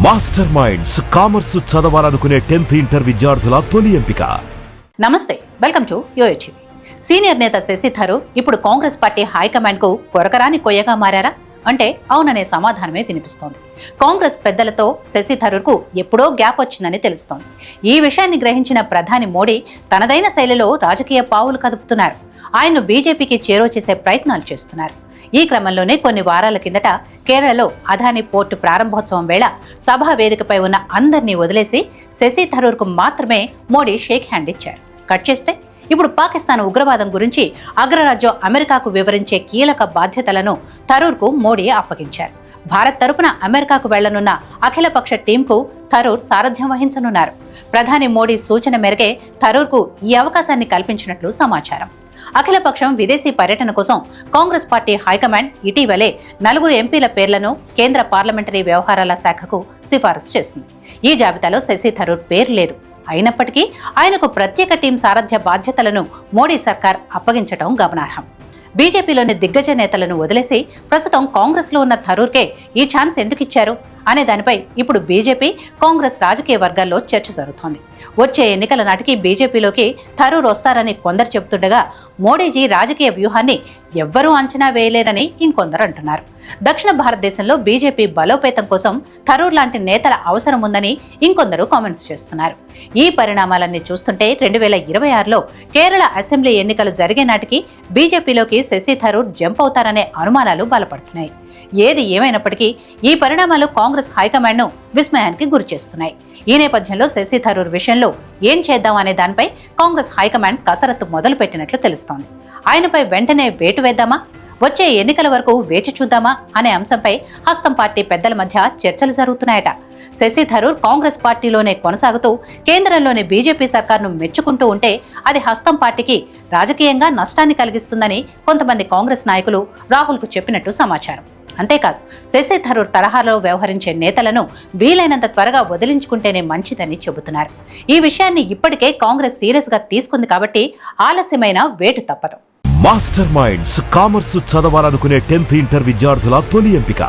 Master minds commerce చదవాలనుకునే 10th inter విద్యార్థుల తొలి ఎంపిక. నమస్తే, వెల్కమ్ టు యోయోటీవీ. సీనియర్ నేత శశి థరూర్ ఇప్పుడు కాంగ్రెస్ పార్టీ హైకమాండ్ కు కొరకరాని కొయ్యగా మారారా అంటే అవుననే సమాధానమే వినిపిస్తోంది. కాంగ్రెస్ పెద్దలతో శశి థరూర్ కు ఎప్పుడో గ్యాప్ వచ్చిందని తెలుస్తోంది. ఈ విషయాన్ని గ్రహించిన ప్రధాని మోడీ తనదైన శైలిలో రాజకీయ పావులు కదుపుతున్నారు. ఆయన్ను బీజేపీకి చేరువ చేసే ప్రయత్నాలు చేస్తున్నారు. ఈ క్రమంలోనే కొన్ని వారాల కిందట కేరళలో అదానీ పోర్టు ప్రారంభోత్సవం వేళ సభా వేదికపై ఉన్న అందరినీ వదిలేసి శశి థరూర్ కు మాత్రమే మోడీ షేక్ హ్యాండ్ ఇచ్చారు. కట్ చేస్తే ఇప్పుడు పాకిస్తాన్ ఉగ్రవాదం గురించి అగ్రరాజ్యం అమెరికాకు వివరించే కీలక బాధ్యతలను థరూర్ కు మోడీ అప్పగించారు. భారత్ తరపున అమెరికాకు వెళ్లనున్న అఖిలపక్ష టీంకు థరూర్ సారథ్యం వహించనున్నారు. ప్రధాని మోడీ సూచన మేరకే థరూర్ కు ఈ అవకాశాన్ని కల్పించినట్లు సమాచారం. అఖిలపక్షం విదేశీ పర్యటన కోసం కాంగ్రెస్ పార్టీ హైకమాండ్ ఇటీవలే 4 ఎంపీల పేర్లను కేంద్ర పార్లమెంటరీ వ్యవహారాల శాఖకు సిఫారసు చేసింది. ఈ జాబితాలో శశి థరూర్ పేరు లేదు. అయినప్పటికీ ఆయనకు ప్రత్యేక టీం సారథ్య బాధ్యతలను మోడీ సర్కార్ అప్పగించడం గమనార్హం. బీజేపీలోని దిగ్గజ నేతలను వదిలేసి ప్రస్తుతం కాంగ్రెస్ లో ఉన్న థరూర్కే ఈ ఛాన్స్ ఎందుకు ఇచ్చారు అనే దానిపై ఇప్పుడు బీజేపీ, కాంగ్రెస్ రాజకీయ వర్గాల్లో చర్చ జరుగుతోంది. వచ్చే ఎన్నికల నాటికి బీజేపీలోకి థరూర్ వస్తారని కొందరు చెబుతుండగా మోడీజీ రాజకీయ వ్యూహాన్ని ఎవ్వరూ అంచనా వేయలేరని ఇంకొందరు అంటున్నారు. దక్షిణ భారతదేశంలో బీజేపీ బలోపేతం కోసం థరూర్ లాంటి నేతల అవసరం ఉందని ఇంకొందరు కామెంట్స్ చేస్తున్నారు. ఈ పరిణామాలన్నీ చూస్తుంటే 2026లో కేరళ అసెంబ్లీ ఎన్నికలు జరిగే నాటికి బీజేపీలోకి శశి థరూర్ జంప్ అవుతారనే అనుమానాలు బలపడుతున్నాయి. ఏది ఏమైనప్పటికీ ఈ పరిణామాలు కాంగ్రెస్ హైకమాండ్ ను విస్మయానికి గురిచేస్తున్నాయి. ఈ నేపథ్యంలో శశి థరూర్ విషయంలో ఏం చేద్దాం అనే దానిపై కాంగ్రెస్ హైకమాండ్ కసరత్తు మొదలుపెట్టినట్లు తెలుస్తోంది. ఆయనపై వెంటనే వేటు వేద్దామా, వచ్చే ఎన్నికల వరకు వేచి చూద్దామా అనే అంశంపై హస్తం పార్టీ పెద్దల మధ్య చర్చలు జరుగుతున్నాయట. శశి థరూర్ కాంగ్రెస్ పార్టీలోనే కొనసాగుతూ కేంద్రంలోని బీజేపీ సర్కార్ను మెచ్చుకుంటూ ఉంటే అది హస్తం పార్టీకి రాజకీయంగా నష్టాన్ని కలిగిస్తుందని కొంతమంది కాంగ్రెస్ నాయకులు రాహుల్కు చెప్పినట్టు సమాచారం. అంతేకాదు, శశి థరూర్ తరహాలో వ్యవహరించే నేతలను వీలైనంత త్వరగా వదిలించుకుంటేనే మంచిదని చెబుతున్నారు. ఈ విషయాన్ని ఇప్పటికే కాంగ్రెస్ సీరియస్ గా తీసుకుంది కాబట్టి ఆలస్యమైన వేటు తప్పదు. మాస్టర్ మైండ్స్ కామర్స్ చదవాలనుకునే 10th ఇంటర్ విద్యార్థుల తొలి ఎంపిక.